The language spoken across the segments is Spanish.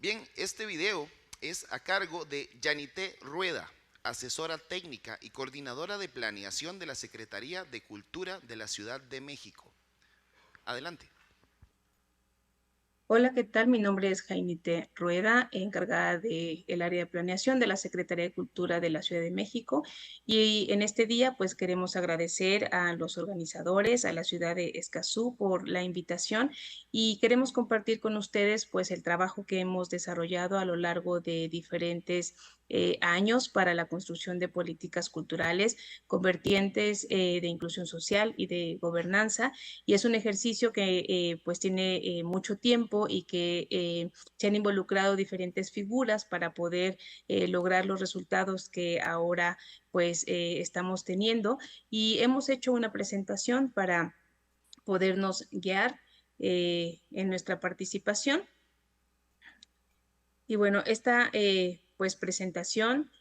Bien, este video es a cargo de Yanité Rueda, asesora técnica y coordinadora de planeación de la Secretaría de Cultura de la Ciudad de México. Adelante. Hola, ¿qué tal? Mi nombre es Jaimite Rueda, encargada del área de planeación de la Secretaría de Cultura de la Ciudad de México. Y en este día, pues queremos agradecer a los organizadores, a la ciudad de Escazú por la invitación y queremos compartir con ustedes, pues, el trabajo que hemos desarrollado a lo largo de diferentes años para la construcción de políticas culturales con vertientes de inclusión social y de gobernanza, y es un ejercicio que pues tiene mucho tiempo y que se han involucrado diferentes figuras para poder lograr los resultados que ahora pues estamos teniendo, y hemos hecho una presentación para podernos guiar en nuestra participación. Y bueno, esta pues presentación,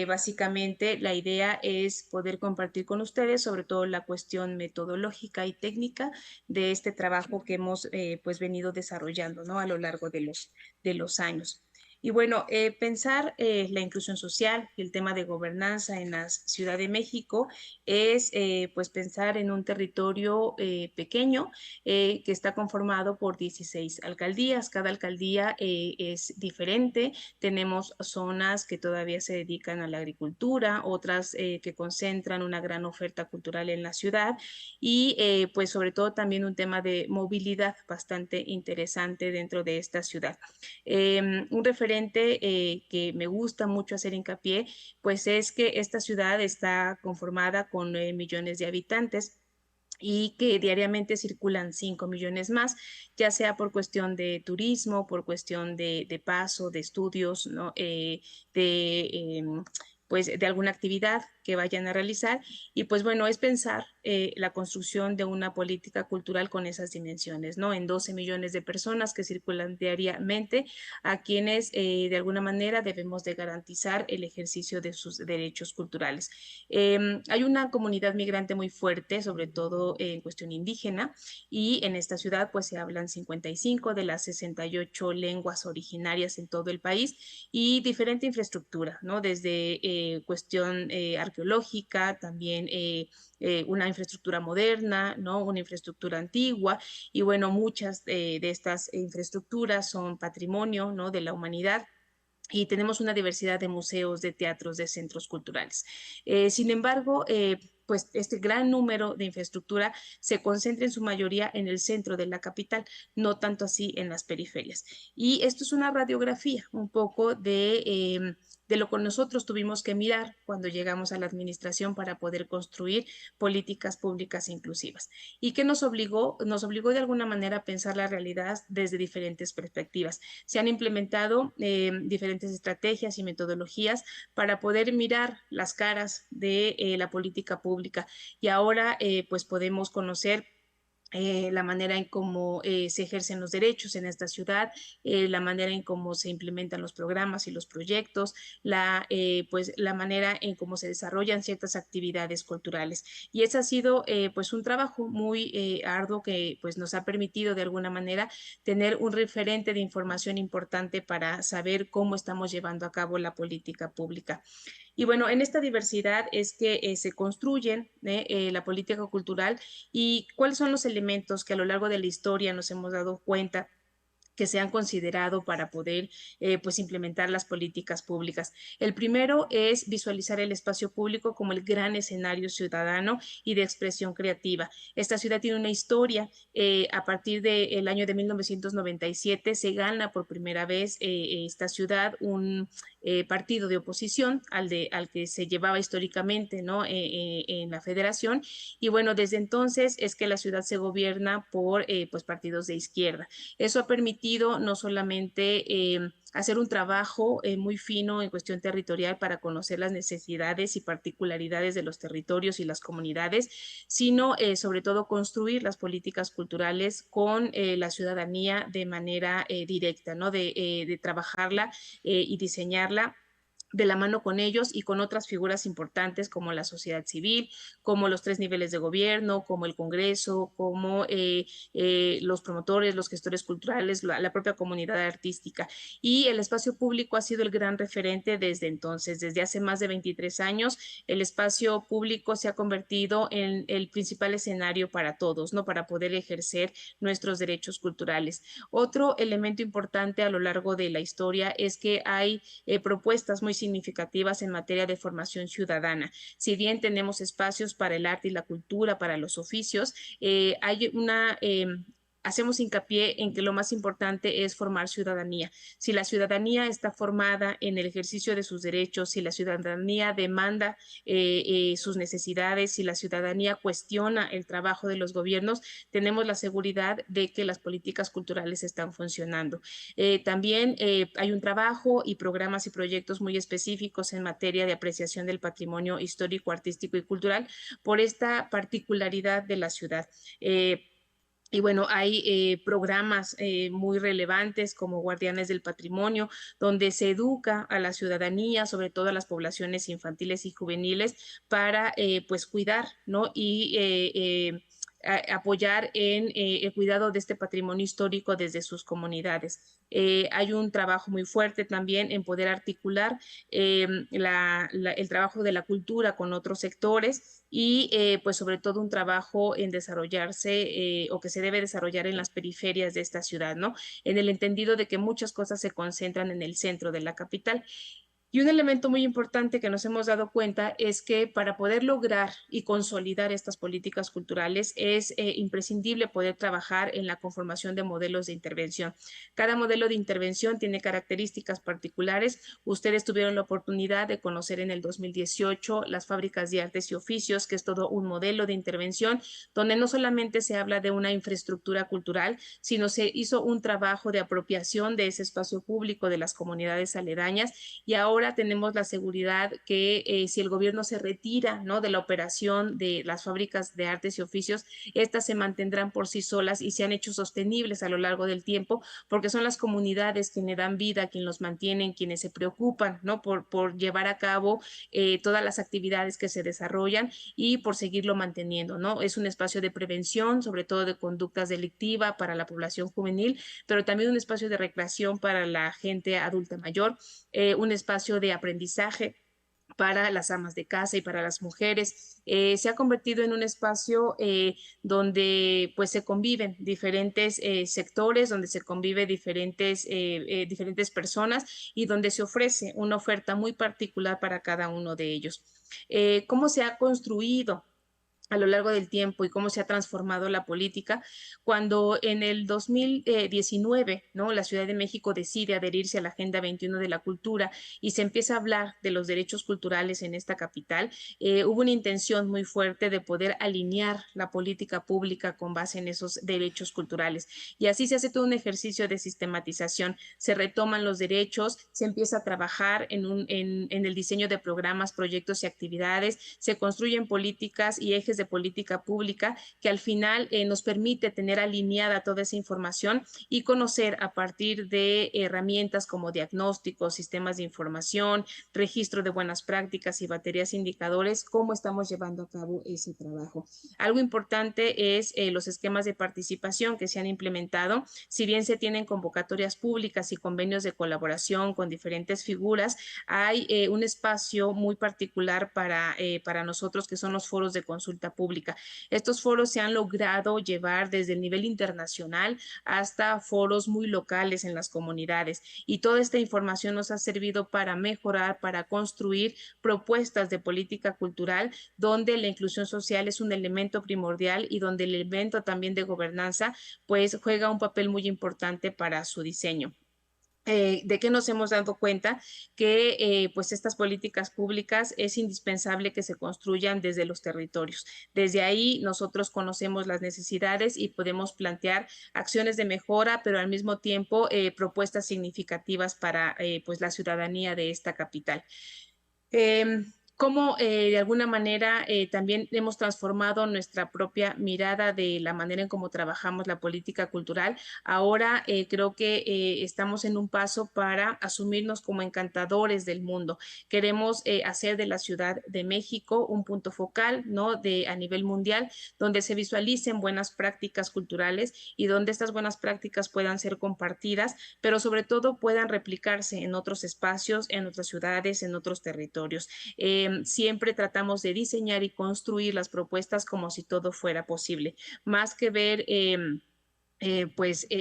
básicamente la idea es poder compartir con ustedes sobre todo la cuestión metodológica y técnica de este trabajo que hemos pues venido desarrollando, ¿no? A lo largo de los años. Y bueno, pensar la inclusión social y el tema de gobernanza en la Ciudad de México es pues pensar en un territorio pequeño que está conformado por 16 alcaldías. Cada alcaldía es diferente. Tenemos zonas que todavía se dedican a la agricultura, otras que concentran una gran oferta cultural en la ciudad, y pues sobre todo también un tema de movilidad bastante interesante dentro de esta ciudad. Un referente que me gusta mucho hacer hincapié, pues es que esta ciudad está conformada con 9 millones de habitantes y que diariamente circulan 5 millones más, ya sea por cuestión de turismo, por cuestión de paso, de estudios, ¿no? De pues de alguna actividad que vayan a realizar. Y pues bueno, es pensar la construcción de una política cultural con esas dimensiones, ¿no? En 12 millones de personas que circulan diariamente, a quienes de alguna manera debemos de garantizar el ejercicio de sus derechos culturales. Hay una comunidad migrante muy fuerte, sobre todo en cuestión indígena, y en esta ciudad pues se hablan 55 de las 68 lenguas originarias en todo el país, y diferente infraestructura, ¿no? Desde cuestión arqueológica, también una infraestructura moderna, ¿no? Una infraestructura antigua, y bueno, muchas de estas infraestructuras son patrimonio, ¿no? De la humanidad, y tenemos una diversidad de museos, de teatros, de centros culturales. Sin embargo, pues este gran número de infraestructura se concentra en su mayoría en el centro de la capital, no tanto así en las periferias. Y esto es una radiografía un poco de lo que nosotros tuvimos que mirar cuando llegamos a la administración para poder construir políticas públicas inclusivas. ¿Y qué nos obligó? Nos obligó de alguna manera a pensar la realidad desde diferentes perspectivas. Se han implementado diferentes estrategias y metodologías para poder mirar las caras de la política pública, y ahora pues podemos conocer la manera en cómo se ejercen los derechos en esta ciudad, la manera en cómo se implementan los programas y los proyectos, pues, la manera en cómo se desarrollan ciertas actividades culturales. Y ese ha sido pues un trabajo muy arduo que pues nos ha permitido de alguna manera tener un referente de información importante para saber cómo estamos llevando a cabo la política pública. Y bueno, en esta diversidad es que se construyen la política cultural, y cuáles son los elementos que a lo largo de la historia nos hemos dado cuenta que se han considerado para poder pues implementar las políticas públicas. El primero es visualizar el espacio público como el gran escenario ciudadano y de expresión creativa. Esta ciudad tiene una historia. A partir del año de 1997 se gana por primera vez esta ciudad un partido de oposición al que se llevaba históricamente, ¿no? En la federación. Y bueno, desde entonces es que la ciudad se gobierna por pues partidos de izquierda. Eso ha permitido no solamente hacer un trabajo muy fino en cuestión territorial para conocer las necesidades y particularidades de los territorios y las comunidades, sino sobre todo construir las políticas culturales con la ciudadanía de manera directa, ¿no? De trabajarla y diseñarla de la mano con ellos y con otras figuras importantes como la sociedad civil, como los tres niveles de gobierno, como el Congreso, como los promotores, los gestores culturales, la propia comunidad artística. Y el espacio público ha sido el gran referente desde entonces. Desde hace más de 23 años, el espacio público se ha convertido en el principal escenario para todos, ¿no? Para poder ejercer nuestros derechos culturales. Otro elemento importante a lo largo de la historia es que hay propuestas muy significativas en materia de formación ciudadana. Si bien tenemos espacios para el arte y la cultura, para los oficios, hay una hacemos hincapié en que lo más importante es formar ciudadanía. Si la ciudadanía está formada en el ejercicio de sus derechos, si la ciudadanía demanda sus necesidades, si la ciudadanía cuestiona el trabajo de los gobiernos, tenemos la seguridad de que las políticas culturales están funcionando. También hay un trabajo y programas y proyectos muy específicos en materia de apreciación del patrimonio histórico, artístico y cultural por esta particularidad de la ciudad. Y bueno, hay programas muy relevantes como Guardianes del Patrimonio, donde se educa a la ciudadanía, sobre todo a las poblaciones infantiles y juveniles, para pues cuidar, ¿no? Y apoyar en el cuidado de este patrimonio histórico desde sus comunidades. Hay un trabajo muy fuerte también en poder articular el trabajo de la cultura con otros sectores y pues sobre todo un trabajo en desarrollarse o que se debe desarrollar en las periferias de esta ciudad, ¿no? En el entendido de que muchas cosas se concentran en el centro de la capital. Y un elemento muy importante que nos hemos dado cuenta es que para poder lograr y consolidar estas políticas culturales es imprescindible poder trabajar en la conformación de modelos de intervención. Cada modelo de intervención tiene características particulares. Ustedes tuvieron la oportunidad de conocer en el 2018 las fábricas de artes y oficios, que es todo un modelo de intervención donde no solamente se habla de una infraestructura cultural, sino se hizo un trabajo de apropiación de ese espacio público de las comunidades aledañas y ahora tenemos la seguridad que si el gobierno se retira, ¿no?, de la operación de las fábricas de artes y oficios, estas se mantendrán por sí solas y se han hecho sostenibles a lo largo del tiempo, porque son las comunidades quienes dan vida, quienes los mantienen, quienes se preocupan, ¿no?, por llevar a cabo todas las actividades que se desarrollan y por seguirlo manteniendo, ¿no? Es un espacio de prevención, sobre todo de conductas delictivas para la población juvenil, pero también un espacio de recreación para la gente adulta mayor, un espacio de aprendizaje para las amas de casa y para las mujeres. Se ha convertido en un espacio donde pues se conviven diferentes sectores, donde se convive diferentes personas y donde se ofrece una oferta muy particular para cada uno de ellos. ¿Cómo se ha construido a lo largo del tiempo y cómo se ha transformado la política, cuando en el 2019, ¿no?, la Ciudad de México decide adherirse a la Agenda 21 de la Cultura y se empieza a hablar de los derechos culturales en esta capital, hubo una intención muy fuerte de poder alinear la política pública con base en esos derechos culturales. Y así se hace todo un ejercicio de sistematización, se retoman los derechos, se empieza a trabajar en el diseño de programas, proyectos y actividades, se construyen políticas y ejes de política pública que al final nos permite tener alineada toda esa información y conocer a partir de herramientas como diagnósticos, sistemas de información, registro de buenas prácticas y baterías indicadores, cómo estamos llevando a cabo ese trabajo. Algo importante es los esquemas de participación que se han implementado. Si bien se tienen convocatorias públicas y convenios de colaboración con diferentes figuras, hay un espacio muy particular para nosotros que son los foros de consulta pública. Estos foros se han logrado llevar desde el nivel internacional hasta foros muy locales en las comunidades y toda esta información nos ha servido para mejorar, para construir propuestas de política cultural donde la inclusión social es un elemento primordial y donde el elemento también de gobernanza pues juega un papel muy importante para su diseño. ¿De qué nos hemos dado cuenta? Que pues estas políticas públicas es indispensable que se construyan desde los territorios. Desde ahí nosotros conocemos las necesidades y podemos plantear acciones de mejora, pero al mismo tiempo propuestas significativas para pues la ciudadanía de esta capital. Eh, cómo de alguna manera también hemos transformado nuestra propia mirada de la manera en cómo trabajamos la política cultural. Ahora creo que estamos en un paso para asumirnos como encantadores del mundo. Queremos hacer de la Ciudad de México un punto focal, ¿no? A nivel mundial, donde se visualicen buenas prácticas culturales y donde estas buenas prácticas puedan ser compartidas, pero sobre todo puedan replicarse en otros espacios, en otras ciudades, en otros territorios. Siempre tratamos de diseñar y construir las propuestas como si todo fuera posible, más que ver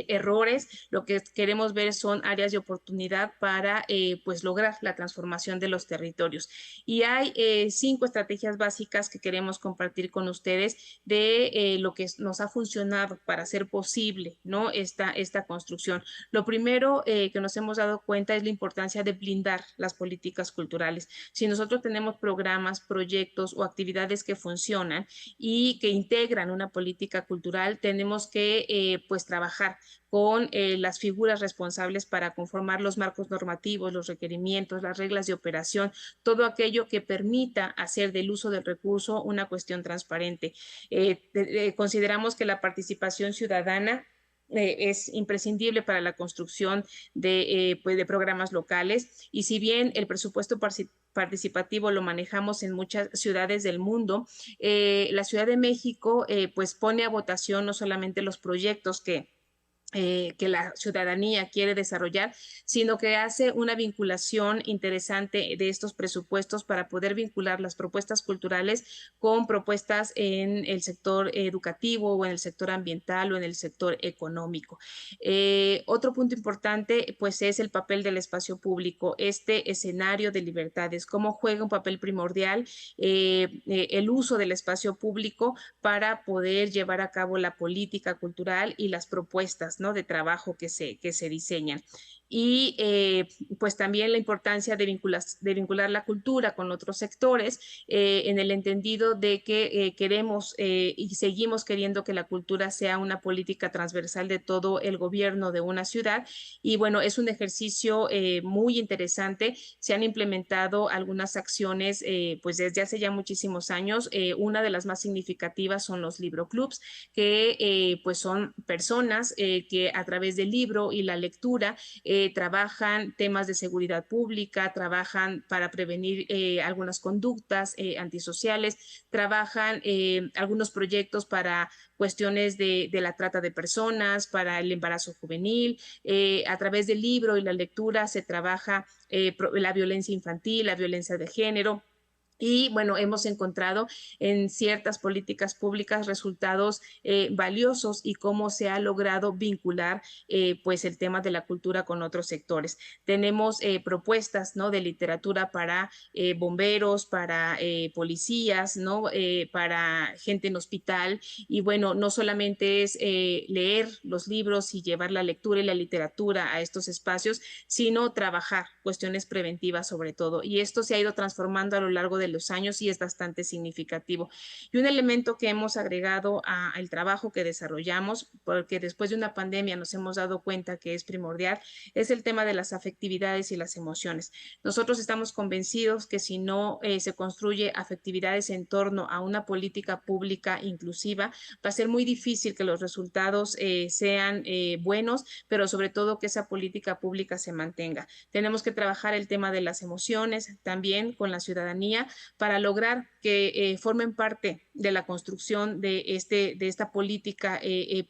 errores, lo que queremos ver son áreas de oportunidad para pues lograr la transformación de los territorios. Y hay 5 estrategias básicas que queremos compartir con ustedes de lo que nos ha funcionado para hacer posible, ¿no? esta construcción. Lo primero que nos hemos dado cuenta es la importancia de blindar las políticas culturales. Si nosotros tenemos programas, proyectos o actividades que funcionan y que integran una política cultural, tenemos que pues trabajar con las figuras responsables para conformar los marcos normativos, los requerimientos, las reglas de operación, todo aquello que permita hacer del uso del recurso una cuestión transparente. Consideramos que la participación ciudadana es imprescindible para la construcción pues de programas locales, y si bien el presupuesto participativo lo manejamos en muchas ciudades del mundo, la Ciudad de México pues pone a votación no solamente los proyectos que la ciudadanía quiere desarrollar, sino que hace una vinculación interesante de estos presupuestos para poder vincular las propuestas culturales con propuestas en el sector educativo o en el sector ambiental o en el sector económico. Otro punto importante pues es el papel del espacio público, este escenario de libertades, cómo juega un papel primordial el uso del espacio público para poder llevar a cabo la política cultural y las propuestas, ¿no? de trabajo que se diseñan. Y pues también la importancia de vincular la cultura con otros sectores en el entendido de que queremos y seguimos queriendo que la cultura sea una política transversal de todo el gobierno de una ciudad. Y bueno, es un ejercicio muy interesante. Se han implementado algunas acciones pues desde hace ya muchísimos años. Una de las más significativas son los libroclubs, que pues son personas que a través del libro y la lectura trabajan temas de seguridad pública, trabajan para prevenir algunas conductas antisociales, trabajan algunos proyectos para cuestiones de la trata de personas, para el embarazo juvenil. A través del libro y la lectura se trabaja la violencia infantil, la violencia de género. Y bueno, hemos encontrado en ciertas políticas públicas resultados valiosos y cómo se ha logrado vincular pues el tema de la cultura con otros sectores. Tenemos propuestas, ¿no? de literatura para bomberos, para policías, ¿no? Para gente en hospital. Y bueno, no solamente es leer los libros y llevar la lectura y la literatura a estos espacios, sino trabajar cuestiones preventivas sobre todo. Y esto se ha ido transformando a lo largo de los años y es bastante significativo. Y un elemento que hemos agregado al trabajo que desarrollamos, porque después de una pandemia nos hemos dado cuenta que es primordial, es el tema de las afectividades y las emociones. Nosotros estamos convencidos que si no se construye afectividades en torno a una política pública inclusiva, va a ser muy difícil que los resultados sean buenos, pero sobre todo que esa política pública se mantenga. Tenemos que trabajar el tema de las emociones también con la ciudadanía para lograr que formen parte de la construcción de esta política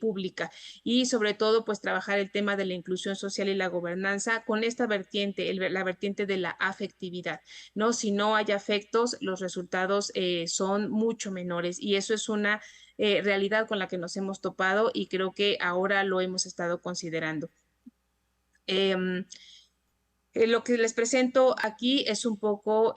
pública, y sobre todo pues trabajar el tema de la inclusión social y la gobernanza con esta vertiente, la vertiente de la afectividad, ¿no? Si no hay afectos, los resultados son mucho menores, y eso es una realidad con la que nos hemos topado y creo que ahora lo hemos estado considerando. Lo que les presento aquí es un poco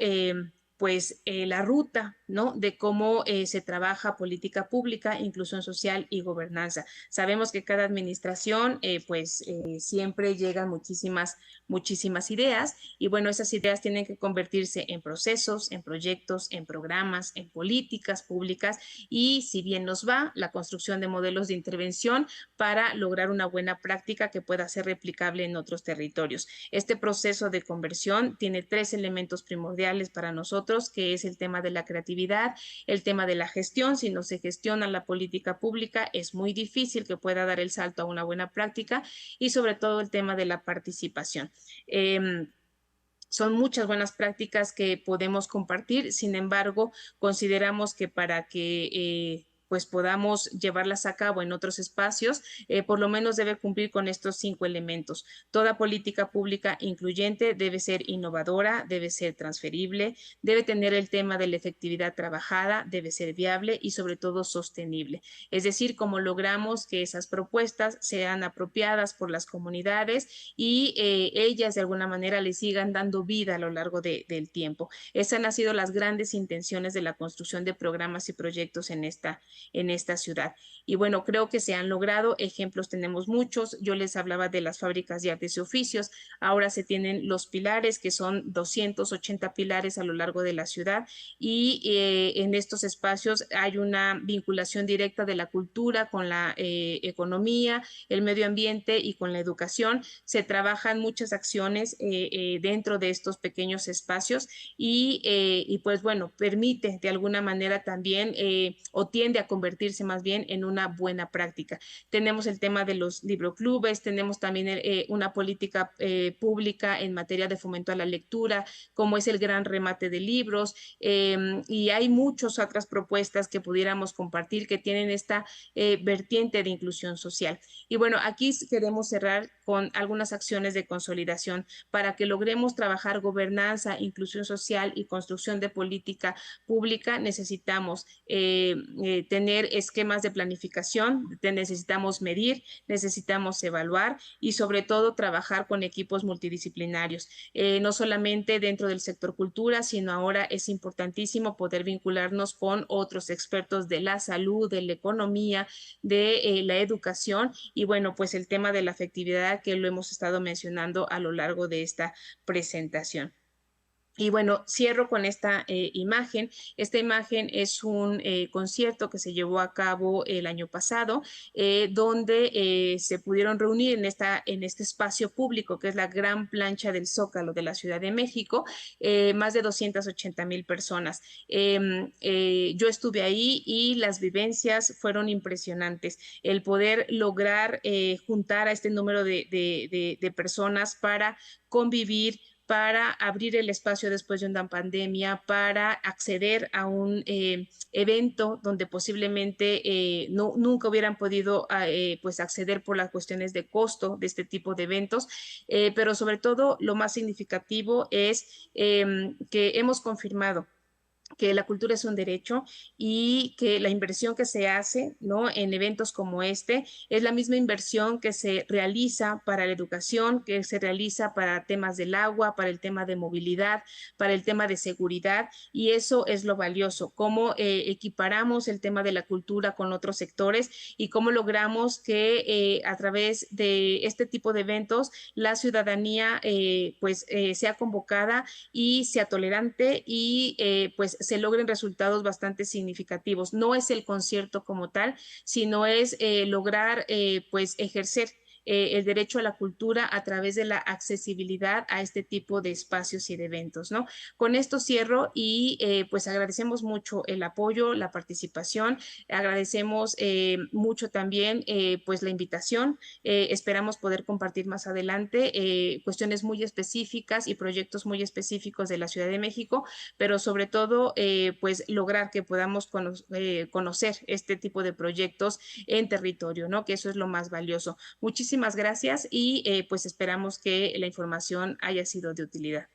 pues la ruta, ¿no? de cómo se trabaja política pública, inclusión social y gobernanza. Sabemos que cada administración pues siempre llegan muchísimas ideas, y bueno, esas ideas tienen que convertirse en procesos, en proyectos, en programas, en políticas públicas, y si bien nos va, la construcción de modelos de intervención para lograr una buena práctica que pueda ser replicable en otros territorios. Este proceso de conversión tiene 3 elementos primordiales para nosotros nosotros, que es el tema de la creatividad, el tema de la gestión. Si no se gestiona la política pública, es muy difícil que pueda dar el salto a una buena práctica, y sobre todo el tema de la participación. Son muchas buenas prácticas que podemos compartir. Sin embargo, consideramos que para que pues podamos llevarlas a cabo en otros espacios, por lo menos debe cumplir con estos 5 elementos. Toda política pública incluyente debe ser innovadora, debe ser transferible, debe tener el tema de la efectividad trabajada, debe ser viable y sobre todo sostenible. Es decir, cómo logramos que esas propuestas sean apropiadas por las comunidades y ellas de alguna manera le sigan dando vida a lo largo del tiempo. Esas han sido las grandes intenciones de la construcción de programas y proyectos en esta ciudad. Y bueno, creo que se han logrado, ejemplos tenemos muchos. Yo les hablaba de las fábricas de artes y oficios, ahora se tienen los pilares, que son 280 pilares a lo largo de la ciudad, y en estos espacios hay una vinculación directa de la cultura con la economía, el medio ambiente y con la educación. Se trabajan muchas acciones dentro de estos pequeños espacios y pues bueno, permite de alguna manera también o tiende a convertirse más bien en una buena práctica. Tenemos el tema de los libroclubes, tenemos también una política pública en materia de fomento a la lectura, como es el gran remate de libros, y hay muchas otras propuestas que pudiéramos compartir que tienen esta vertiente de inclusión social. Y bueno, aquí queremos cerrar con algunas acciones de consolidación para que logremos trabajar gobernanza, inclusión social y construcción de política pública. Necesitamos tener esquemas de planificación, necesitamos medir, necesitamos evaluar y sobre todo trabajar con equipos multidisciplinarios, no solamente dentro del sector cultura, sino ahora es importantísimo poder vincularnos con otros expertos de la salud, de la economía, de la educación y bueno, pues el tema de la afectividad que lo hemos estado mencionando a lo largo de esta presentación. Y bueno, cierro con esta imagen. Esta imagen es un concierto que se llevó a cabo el año pasado, donde se pudieron reunir en este espacio público, que es la gran plancha del Zócalo de la Ciudad de México, más de 280,000 personas. Yo estuve ahí y las vivencias fueron impresionantes. El poder lograr juntar a este número de personas para convivir, para abrir el espacio después de una pandemia, para acceder a un evento donde posiblemente nunca hubieran podido pues acceder por las cuestiones de costo de este tipo de eventos, pero sobre todo lo más significativo es que hemos confirmado que la cultura es un derecho y que la inversión que se hace, ¿no?, en eventos como este es la misma inversión que se realiza para la educación, que se realiza para temas del agua, para el tema de movilidad, para el tema de seguridad, y eso es lo valioso, cómo equiparamos el tema de la cultura con otros sectores y cómo logramos que a través de este tipo de eventos la ciudadanía pues sea convocada y sea tolerante y pues se logren resultados bastante significativos. No es el concierto como tal, sino es lograr pues ejercer el derecho a la cultura a través de la accesibilidad a este tipo de espacios y de eventos, ¿no? Con esto cierro y pues agradecemos mucho el apoyo, la participación, agradecemos mucho también pues la invitación, esperamos poder compartir más adelante cuestiones muy específicas y proyectos muy específicos de la Ciudad de México, pero sobre todo pues lograr que podamos conocer este tipo de proyectos en territorio, ¿no? Que eso es lo más valioso. Muchísimas gracias y pues esperamos que la información haya sido de utilidad.